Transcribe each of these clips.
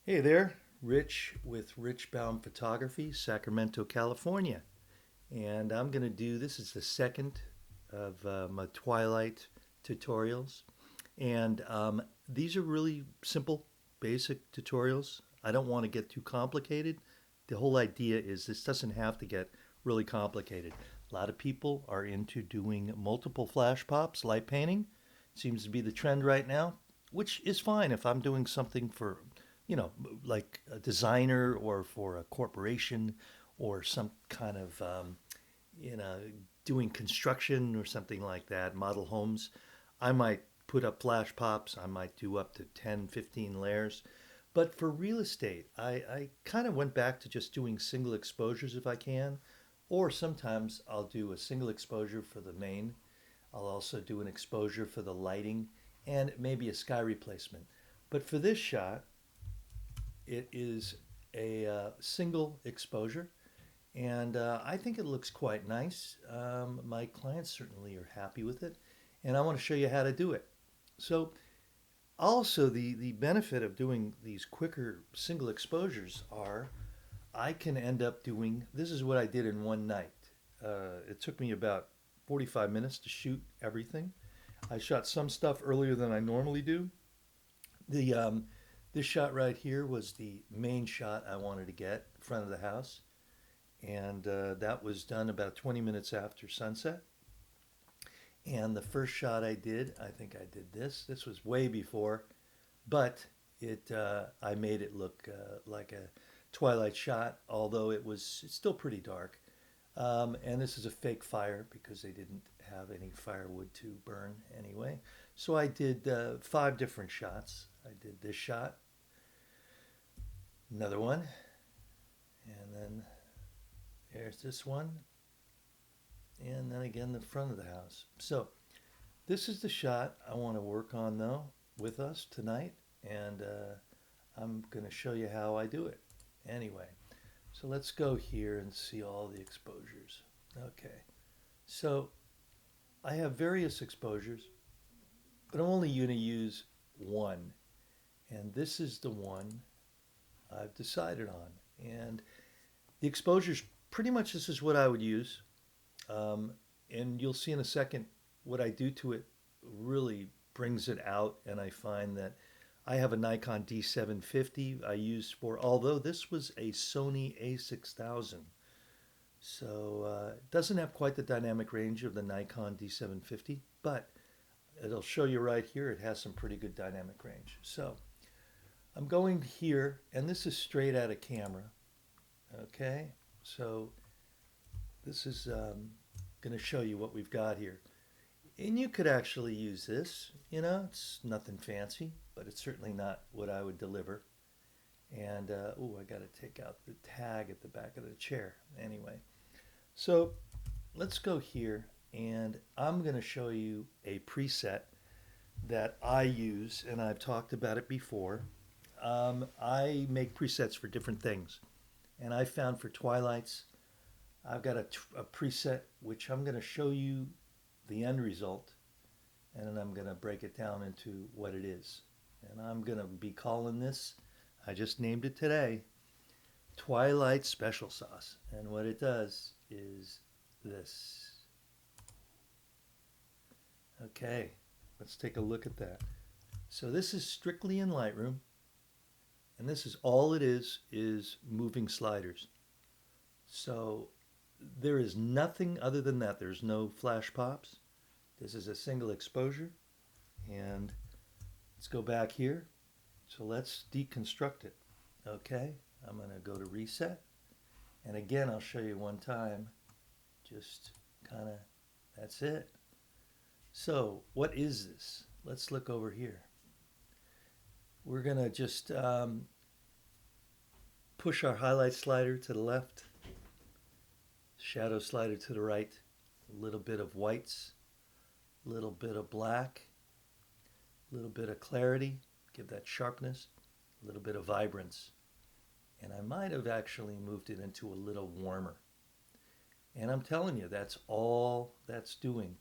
Hey there, Rich with Richbound Photography, Sacramento, California. And I'm going to do this is the second of my Twilight tutorials. And these are really simple, basic tutorials. I don't want to get too complicated. The whole idea is this doesn't have to get really complicated. A lot of people are into doing multiple flash pops, light painting. Seems to be the trend right now, which is fine if I'm doing something for, you know, like a designer or for a corporation or some kind of, you know, doing construction or something like that, model homes. I might put up flash pops. I might do up to 10, 15 layers. But for real estate, I kind of went back to just doing single exposures if I can. Or sometimes I'll do a single exposure for the main. I'll also do an exposure for the lighting and maybe a sky replacement. But for this shot, it is a single exposure, and I think it looks quite nice. My clients certainly are happy with it, and I want to show you how to do it. So, also the benefit of doing these quicker single exposures are I can end up doing this is what I did in one night. It took me about 45 minutes to shoot everything. I shot some stuff earlier than I normally do. The This shot right here was the main shot I wanted to get in front of the house, and that was done about 20 minutes after sunset. And the first shot I did, I think I did this. This was way before, but it I made it look like a Twilight shot, although it's still pretty dark. And this is a fake fire because they didn't have any firewood to burn anyway. So I did five different shots. I did this shot, another one, and then there's this one, and then again the front of the house. So this is the shot I want to work on though with us tonight, and I'm going to show you how I do it. Anyway, so let's go here and see all the exposures. Okay, so I have various exposures, but I'm only going to use one, and this is the one I've decided on. And the exposures, pretty much this is what I would use. Um, and you'll see in a second what I do to it really brings it out. And I find that I have a Nikon D750 I use for, although this was a Sony A6000. So it doesn't have quite the dynamic range of the Nikon D750, but it'll show you right here it has some pretty good dynamic range. So I'm going here, and this is straight out of camera. Okay, so this is going to show you what we've got here. And you could actually use this. You know, it's nothing fancy, but it's certainly not what I would deliver. And, oh, I got to take out the tag at the back of the chair. Anyway, so let's go here, and I'm going to show you a preset that I use, and I've talked about it before. I make presets for different things, and I found for Twilights, I've got a preset which I'm going to show you the end result, and then I'm going to break it down into what it is. And I'm going to be calling this, I just named it today, Twilight Special Sauce. And what it does is this. Okay, let's take a look at that. So this is strictly in Lightroom, and this is all it is moving sliders. So there is nothing other than that. There's no flash pops. This is a single exposure. And let's go back here. So let's deconstruct it. Okay, I'm going to go to reset. And again, I'll show you one time. Just kind of, that's it. So what is this? Let's look over here. We're going to just push our highlight slider to the left, shadow slider to the right, a little bit of whites, a little bit of black, a little bit of clarity, give that sharpness, a little bit of vibrance. And I might have actually moved it into a little warmer. And I'm telling you, that's all that's doing.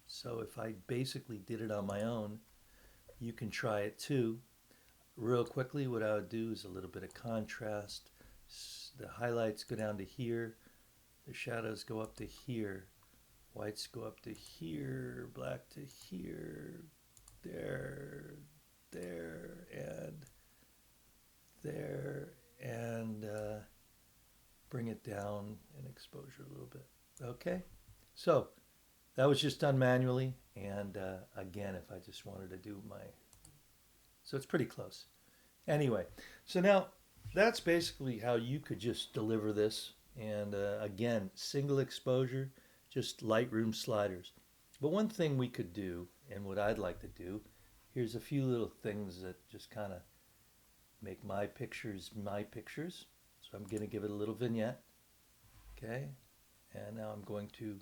So if I basically did it on my own, you can try it too. real quickly, what I would do is a little bit of contrast. The highlights go down to here, the shadows go up to here, whites go up to here, black to here, there, there, there, and bring it down in exposure a little bit. Okay, so that was just done manually, and again, if I just wanted to do my, so it's pretty close. Anyway, so now that's basically how you could just deliver this. And again, single exposure, just Lightroom sliders. But one thing we could do, and what I'd like to do, here's a few little things that just kind of make my pictures my pictures. So I'm going to give it a little vignette. Okay. And now I'm going to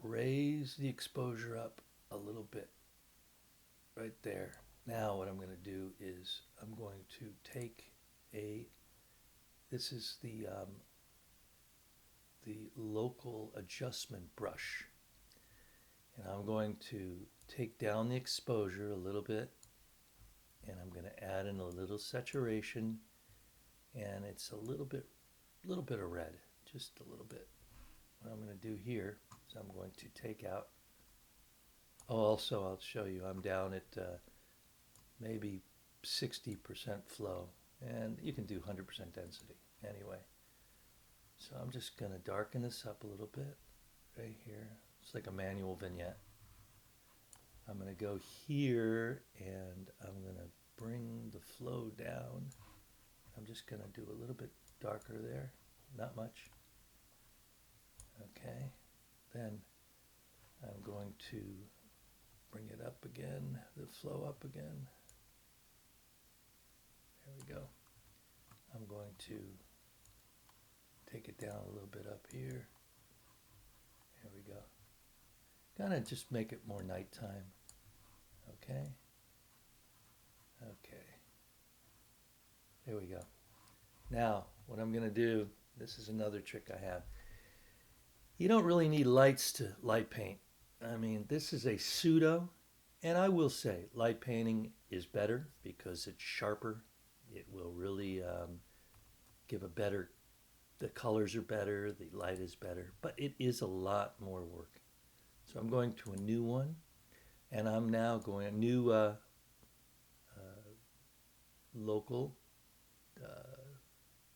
raise the exposure up a little bit right there. Now what I'm going to do is I'm going to take this is the local adjustment brush, and I'm going to take down the exposure a little bit, and I'm going to add in a little saturation, and it's a little bit of red, just a little bit. What I'm going to do here is I'm going to take out, oh, also I'll show you I'm down at maybe 60% flow, and you can do 100% density anyway. So I'm just going to darken this up a little bit right here. It's like a manual vignette. I'm going to go here and I'm going to bring the flow down. I'm just going to do a little bit darker there, not much. Okay, then I'm going to bring it up again, the flow up again. There we go. I'm going to take it down a little bit up here. There we go. Kind of just make it more nighttime. Okay. Okay. There we go. Now, what I'm going to do, this is another trick I have. You don't really need lights to light paint. I mean, this is a pseudo, and I will say light painting is better because it's sharper. It will really give a better, the colors are better, the light is better, but it is a lot more work. So I'm going to a new one, and I'm now going a new local,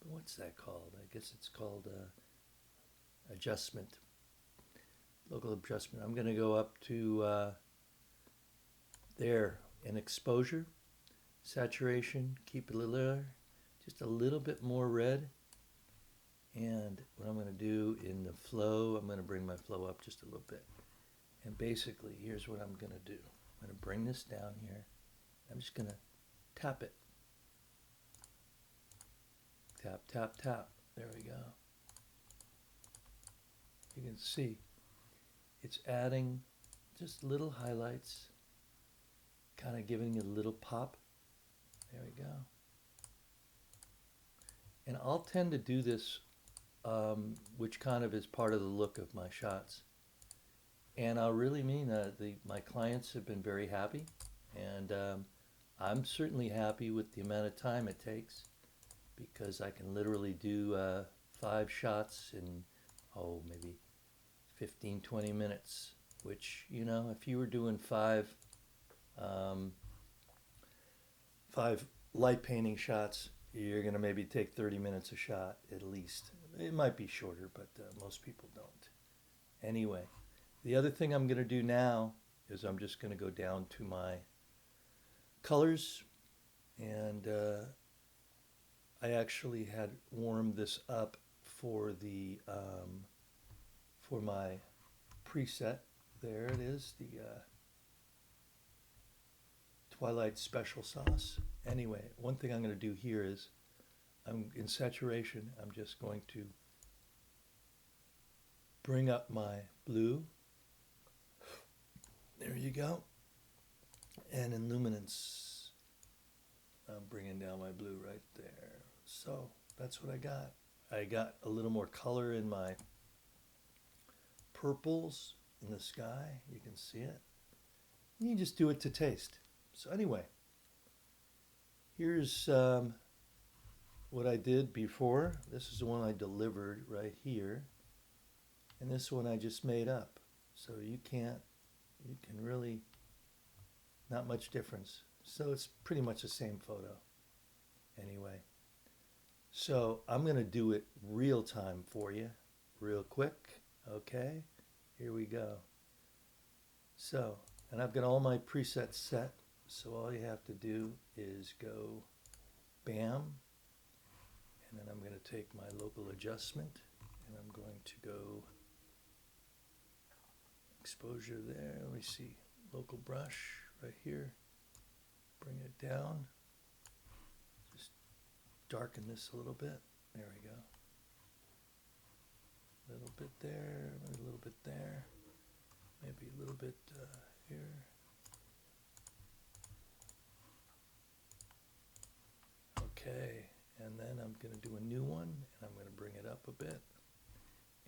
what's that called? I guess it's called adjustment, local adjustment. I'm going to go up to there in exposure, saturation, keep it a little, just a little bit more red. And what I'm going to do in the flow, I'm going to bring my flow up just a little bit. And basically, here's what I'm going to do. I'm going to bring this down here. I'm just going to tap it. Tap, tap, tap. There we go. You can see it's adding just little highlights, kind of giving it a little pop. There we go. And I'll tend to do this, which kind of is part of the look of my shots. And I really mean my clients have been very happy, and I'm certainly happy with the amount of time it takes, because I can literally do 5 shots in, maybe 15, 20 minutes, which, you know, if you were doing 5 light painting shots, you're going to maybe take 30 minutes a shot at least. It might be shorter, but most people don't. Anyway, the other thing I'm going to do now is I'm just going to go down to my colors, and I actually had warmed this up for the for my preset. There it is, the Twilight special sauce. Anyway, one thing I'm going to do here is I'm in saturation. I'm just going to bring up my blue. There you go. And in luminance, I'm bringing down my blue right there. So that's what I got. I got a little more color in my purples in the sky. You can see it. You just do it to taste. So anyway, Here's what I did before. This is the one I delivered right here. And this one I just made up. So you can really, not much difference. So it's pretty much the same photo anyway. So I'm going to do it real time for you, real quick. Okay, here we go. So, and I've got all my presets set. So all you have to do is go bam. And then I'm going to take my local adjustment and I'm going to go exposure there. Let me see, local brush right here. Bring it down. Just darken this a little bit. There we go. A little bit there, maybe a little bit there, maybe a little bit here. Okay, and then I'm going to do a new one, and I'm going to bring it up a bit,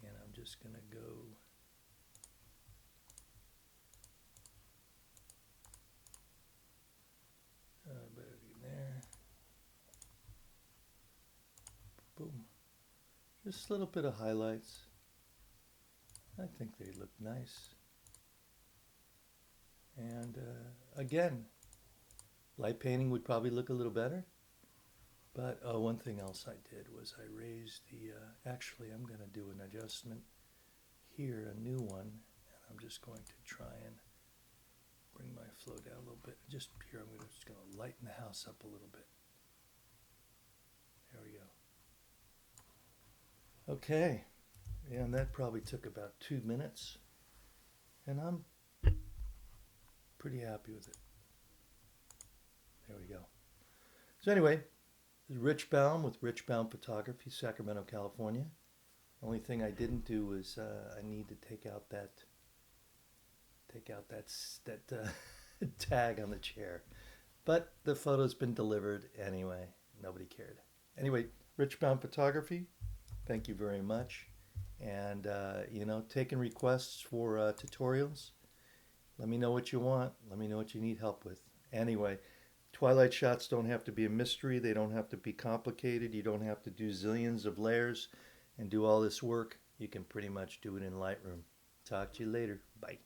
and I'm just going to go better in there. Boom. Just a little bit of highlights. I think they look nice. And again, light painting would probably look a little better. But one thing else I did was I raised the, actually I'm going to do an adjustment here, a new one, and I'm just going to try and bring my flow down a little bit. Just here, I'm just going to lighten the house up a little bit. There we go. Okay, and that probably took about 2 minutes, and I'm pretty happy with it. There we go. So anyway, this is Rich Baum with Rich Baum Photography, Sacramento, California. Only thing I didn't do was I need to take out that tag on the chair. But the photo's been delivered anyway. Nobody cared. Anyway, Rich Baum Photography, thank you very much. And, taking requests for tutorials. Let me know what you want. Let me know what you need help with. Anyway, Twilight shots don't have to be a mystery. They don't have to be complicated. You don't have to do zillions of layers and do all this work. You can pretty much do it in Lightroom. Talk to you later. Bye.